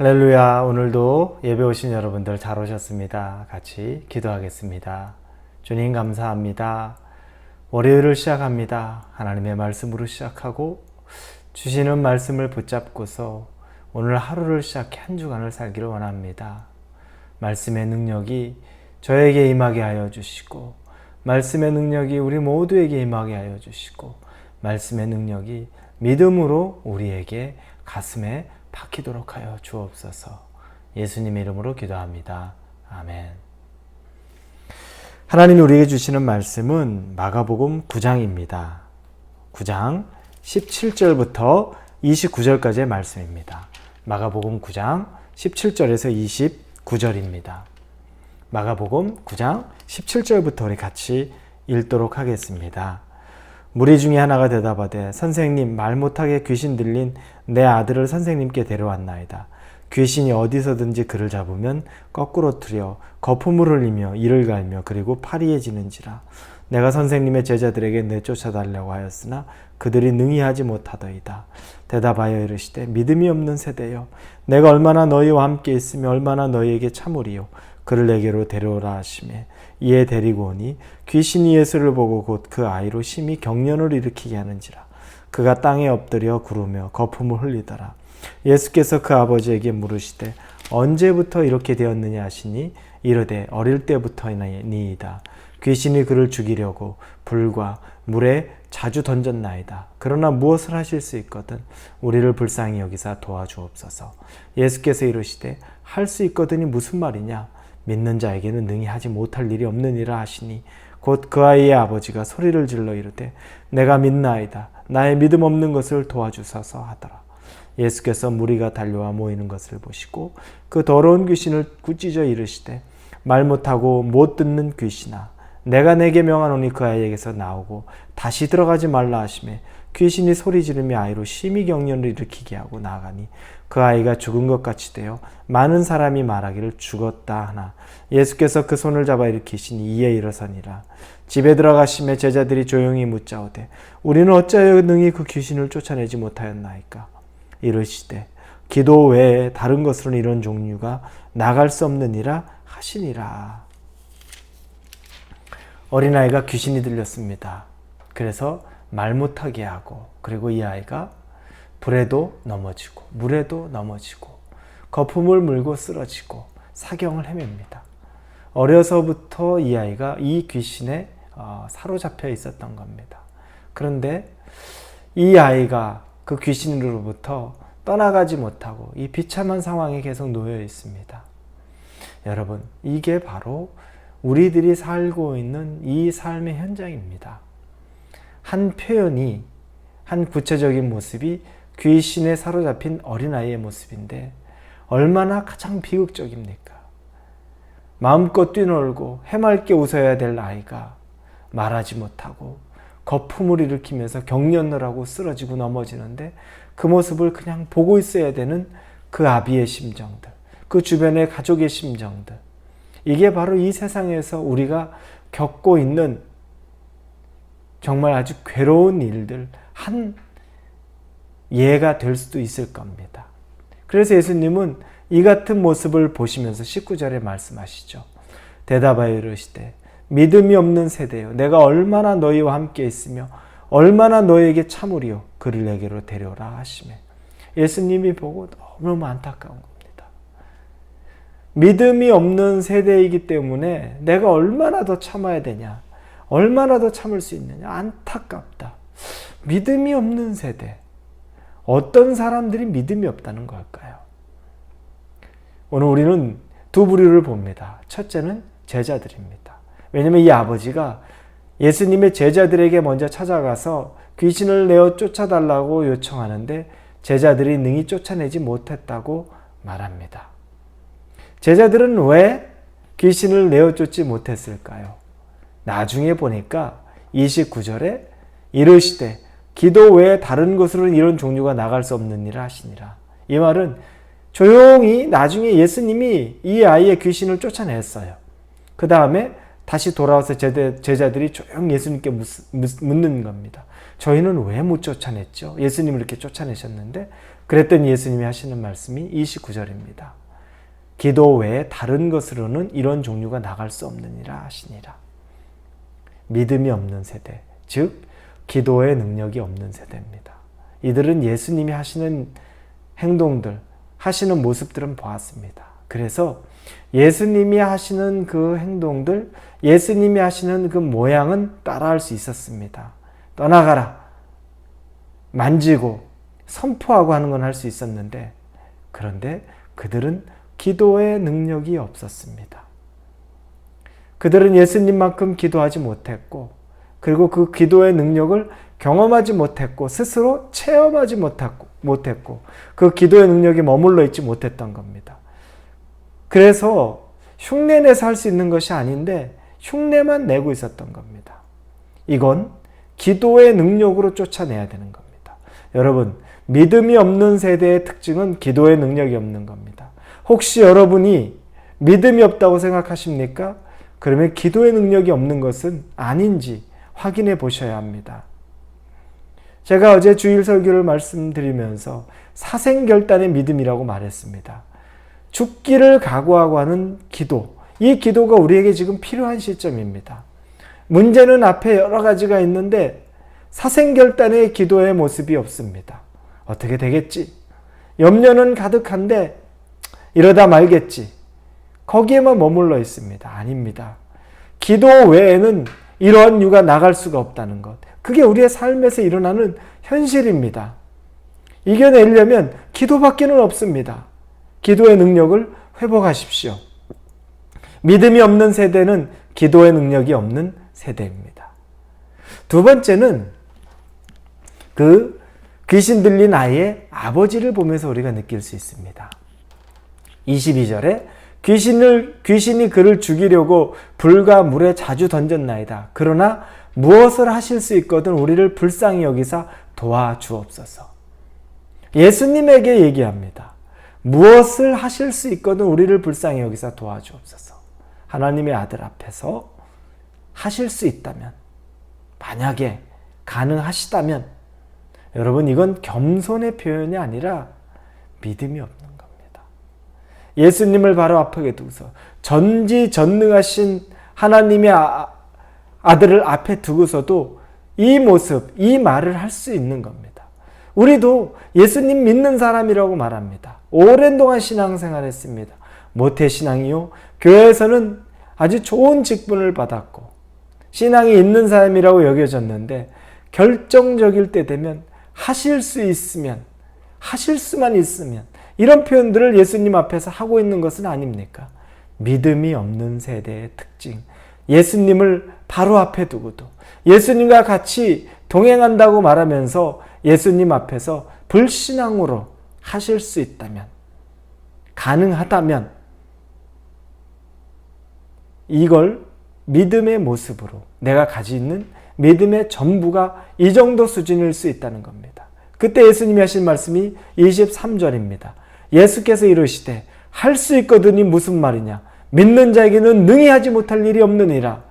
할렐루야. 오늘도 예배 오신 여러분들 잘 오셨습니다. 같이 기도하겠습니다. 주님 감사합니다. 월요일을 시작합니다. 하나님의 말씀으로 시작하고 주시는 말씀을 붙잡고서 오늘 하루를 시작해 한 주간을 살기를 원합니다. 말씀의 능력이 저에게 임하게 하여 주시고 말씀의 능력이 우리 모두에게 임하게 하여 주시고 말씀의 능력이 믿음으로 우리에게 가슴에 박히도록 하여 주옵소서. 예수님의 이름으로 기도합니다. 아멘. 하나님이 우리에게 주시는 말씀은 마가복음 9장입니다. 9장 17절부터 29절까지의 말씀입니다. 마가복음 9장 17절에서 29절입니다. 마가복음 9장 17절부터 우리 같이 읽도록 하겠습니다. 무리 중에 하나가 대답하되 선생님, 말 못하게 귀신 들린 내 아들을 선생님께 데려왔나이다. 귀신이 어디서든지 그를 잡으면 거꾸로 틀려 거품을 흘리며 이를 갈며 그리고 파리해지는지라. 내가 선생님의 제자들에게 내쫓아달라고 하였으나 그들이 능히 하지 못하더이다. 대답하여 이르시되 믿음이 없는 세대여, 내가 얼마나 너희와 함께 있으며 얼마나 너희에게 참으리요. 그를 내게로 데려오라 하시매 이에 데리고 오니 귀신이 예수를 보고 곧 그 아이로 심히 경련을 일으키게 하는지라. 그가 땅에 엎드려 구르며 거품을 흘리더라. 예수께서 그 아버지에게 물으시되 언제부터 이렇게 되었느냐 하시니 이르되 어릴 때부터니이다. 귀신이 그를 죽이려고 불과 물에 자주 던졌나이다. 그러나 무엇을 하실 수 있거든 우리를 불쌍히 여기사 도와주옵소서. 예수께서 이르시되 할 수 있거든이 무슨 말이냐? 믿는 자에게는 능히 하지 못할 일이 없느니라 하시니 곧 그 아이의 아버지가 소리를 질러 이르되 내가 믿나이다. 나의 믿음 없는 것을 도와주소서 하더라. 예수께서 무리가 달려와 모이는 것을 보시고 그 더러운 귀신을 꾸짖어 이르시되 말 못하고 못 듣는 귀신아, 내가 내게 명하노니 그 아이에게서 나오고 다시 들어가지 말라 하시매 귀신이 소리 지르며 아이로 심히 경련을 일으키게 하고 나가니 그 아이가 죽은 것 같이 되어 많은 사람이 말하기를 죽었다 하나 예수께서 그 손을 잡아 일으키시니 이에 일어서니라. 집에 들어가시매 제자들이 조용히 묻자오되 우리는 어찌하여 능히 그 귀신을 쫓아내지 못하였나이까? 이르시되 기도 외에 다른 것으로는 이런 종류가 나갈 수 없느니라 하시니라. 어린아이가 귀신이 들렸습니다. 그래서 말 못하게 하고 그리고 이 아이가 불에도 넘어지고 물에도 넘어지고 거품을 물고 쓰러지고 사경을 헤맵니다. 어려서부터 이 아이가 이 귀신에 사로잡혀 있었던 겁니다. 그런데 이 아이가 그 귀신으로부터 떠나가지 못하고 이 비참한 상황에 계속 놓여 있습니다. 여러분, 이게 바로 우리들이 살고 있는 이 삶의 현장입니다. 한 표현이, 한 구체적인 모습이 귀신에 사로잡힌 어린아이의 모습인데 얼마나 가장 비극적입니까? 마음껏 뛰놀고 해맑게 웃어야 될 아이가 말하지 못하고 거품을 일으키면서 경련을 하고 쓰러지고 넘어지는데 그 모습을 그냥 보고 있어야 되는 그 아비의 심정들, 그 주변의 가족의 심정들, 이게 바로 이 세상에서 우리가 겪고 있는 정말 아주 괴로운 일들 한 예가 될 수도 있을 겁니다. 그래서 예수님은 이 같은 모습을 보시면서 19절에 말씀하시죠. 대답하여 이르시되 믿음이 없는 세대여, 내가 얼마나 너희와 함께 있으며 얼마나 너희에게 참으리요. 그를 내게로 데려오라 하시매 예수님이 보고 너무 안타까운 겁니다. 믿음이 없는 세대이기 때문에 내가 얼마나 더 참아야 되냐, 얼마나 더 참을 수 있느냐, 안타깝다. 믿음이 없는 세대. 어떤 사람들이 믿음이 없다는 걸까요? 오늘 우리는 두 부류를 봅니다. 첫째는 제자들입니다. 왜냐하면 이 아버지가 예수님의 제자들에게 먼저 찾아가서 귀신을 내어 쫓아달라고 요청하는데 제자들이 능히 쫓아내지 못했다고 말합니다. 제자들은 왜 귀신을 내어 쫓지 못했을까요? 나중에 보니까 29절에 이르시되 기도 외에 다른 것으로는 이런 종류가 나갈 수 없는 일을 하시니라. 이 말은 조용히 나중에 예수님이 이 아이의 귀신을 쫓아냈어요. 그 다음에 다시 돌아와서 제자들이 조용히 예수님께 묻는 겁니다. 저희는 왜 못 쫓아냈죠? 예수님을 이렇게 쫓아내셨는데 그랬더니 예수님이 하시는 말씀이 29절입니다. 기도 외에 다른 것으로는 이런 종류가 나갈 수 없느니라 하시니라. 믿음이 없는 세대, 즉 기도의 능력이 없는 세대입니다. 이들은 예수님이 하시는 행동들, 하시는 모습들은 보았습니다. 그래서 예수님이 하시는 그 행동들, 예수님이 하시는 그 모양은 따라할 수 있었습니다. 떠나가라, 만지고 선포하고 하는 건 할 수 있었는데, 그런데 그들은 기도의 능력이 없었습니다. 그들은 예수님만큼 기도하지 못했고, 그리고 그 기도의 능력을 경험하지 못했고, 스스로 체험하지 못했고, 그 기도의 능력이 머물러 있지 못했던 겁니다. 그래서 흉내내서 할 수 있는 것이 아닌데 흉내만 내고 있었던 겁니다. 이건 기도의 능력으로 쫓아내야 되는 겁니다. 여러분, 믿음이 없는 세대의 특징은 기도의 능력이 없는 겁니다. 혹시 여러분이 믿음이 없다고 생각하십니까? 그러면 기도의 능력이 없는 것은 아닌지 확인해 보셔야 합니다. 제가 어제 주일 설교를 말씀드리면서 사생결단의 믿음이라고 말했습니다. 죽기를 각오하고 하는 기도, 이 기도가 우리에게 지금 필요한 시점입니다. 문제는 앞에 여러 가지가 있는데 사생결단의 기도의 모습이 없습니다. 어떻게 되겠지? 염려는 가득한데 이러다 말겠지. 거기에만 머물러 있습니다. 아닙니다. 기도 외에는 이러한 유가 나갈 수가 없다는 것. 그게 우리의 삶에서 일어나는 현실입니다. 이겨내려면 기도밖에는 없습니다. 기도의 능력을 회복하십시오. 믿음이 없는 세대는 기도의 능력이 없는 세대입니다. 두 번째는 그 귀신 들린 아이의 아버지를 보면서 우리가 느낄 수 있습니다. 22절에 귀신이 그를 죽이려고 불과 물에 자주 던졌나이다. 그러나 무엇을 하실 수 있거든 우리를 불쌍히 여기사 도와주옵소서. 예수님에게 얘기합니다. 무엇을 하실 수 있거든 우리를 불쌍히 여기사 도와주옵소서. 하나님의 아들 앞에서 하실 수 있다면, 만약에 가능하시다면, 여러분 이건 겸손의 표현이 아니라 믿음이 없는 겁니다. 예수님을 바로 앞에 두고서 전지전능하신 하나님의 아들을 앞에 두고서도 이 모습, 이 말을 할 수 있는 겁니다. 우리도 예수님 믿는 사람이라고 말합니다. 오랜 동안 신앙생활 했습니다. 모태신앙이요. 교회에서는 아주 좋은 직분을 받았고 신앙이 있는 사람이라고 여겨졌는데 결정적일 때 되면 하실 수 있으면, 하실 수만 있으면 이런 표현들을 예수님 앞에서 하고 있는 것은 아닙니까? 믿음이 없는 세대의 특징. 예수님을 바로 앞에 두고도 예수님과 같이 동행한다고 말하면서 예수님 앞에서 불신앙으로 하실 수 있다면, 가능하다면 이걸 믿음의 모습으로 내가 가지고 있는 믿음의 전부가 이 정도 수준일 수 있다는 겁니다. 그때 예수님이 하신 말씀이 23절입니다. 예수께서 이르시되 할 수 있거든이 무슨 말이냐? 믿는 자에게는 능히 하지 못할 일이 없느니라.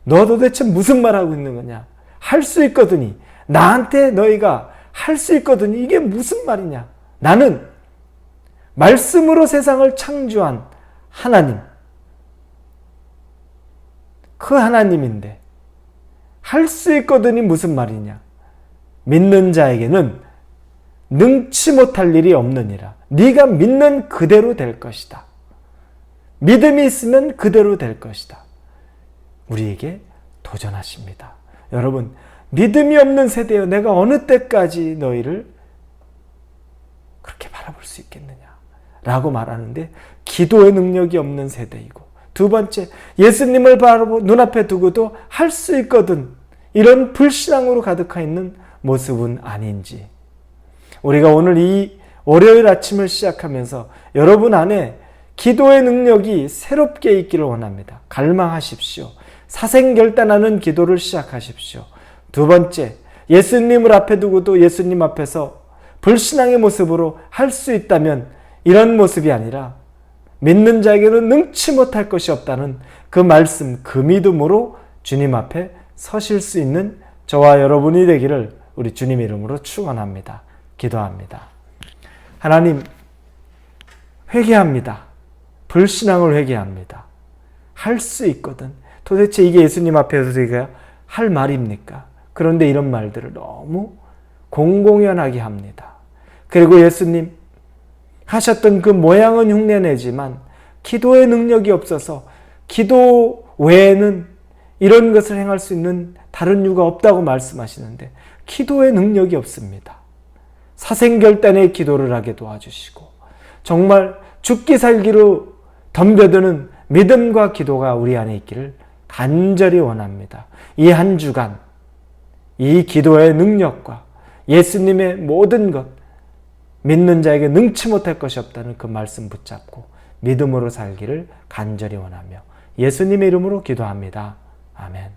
너 도대체 무슨 말하고 있는 거냐? 할 수 있거든이, 나한테 너희가 할 수 있거든이, 이게 무슨 말이냐? 나는 말씀으로 세상을 창조한 하나님, 그 하나님인데 할 수 있거든이 무슨 말이냐? 믿는 자에게는 능치 못할 일이 없느니라. 네가 믿는 그대로 될 것이다. 믿음이 있으면 그대로 될 것이다. 우리에게 도전하십니다. 여러분, 믿음이 없는 세대여, 내가 어느 때까지 너희를 그렇게 바라볼 수 있겠느냐 라고 말하는데, 기도의 능력이 없는 세대이고, 두 번째, 예수님을 바로 눈앞에 두고도 할 수 있거든, 이런 불신앙으로 가득해 있는 모습은 아닌지. 우리가 오늘 이 월요일 아침을 시작하면서 여러분 안에 기도의 능력이 새롭게 있기를 원합니다. 갈망하십시오. 사생결단하는 기도를 시작하십시오. 두 번째, 예수님을 앞에 두고도 예수님 앞에서 불신앙의 모습으로 할 수 있다면 이런 모습이 아니라 믿는 자에게는 능치 못할 것이 없다는 그 말씀, 그 믿음으로 주님 앞에 서실 수 있는 저와 여러분이 되기를 우리 주님 이름으로 축원합니다. 기도합니다. 하나님, 회개합니다. 불신앙을 회개합니다. 할 수 있거든. 도대체 이게 예수님 앞에서 제가 할 말입니까? 그런데 이런 말들을 너무 공공연하게 합니다. 그리고 예수님 하셨던 그 모양은 흉내내지만 기도의 능력이 없어서 기도 외에는 이런 것을 행할 수 있는 다른 이유가 없다고 말씀하시는데 기도의 능력이 없습니다. 사생결단의 기도를 하게 도와주시고 정말 죽기 살기로 덤벼드는 믿음과 기도가 우리 안에 있기를 간절히 원합니다. 이 한 주간 이 기도의 능력과 예수님의 모든 것, 믿는 자에게 능치 못할 것이 없다는 그 말씀 붙잡고 믿음으로 살기를 간절히 원하며 예수님의 이름으로 기도합니다. 아멘.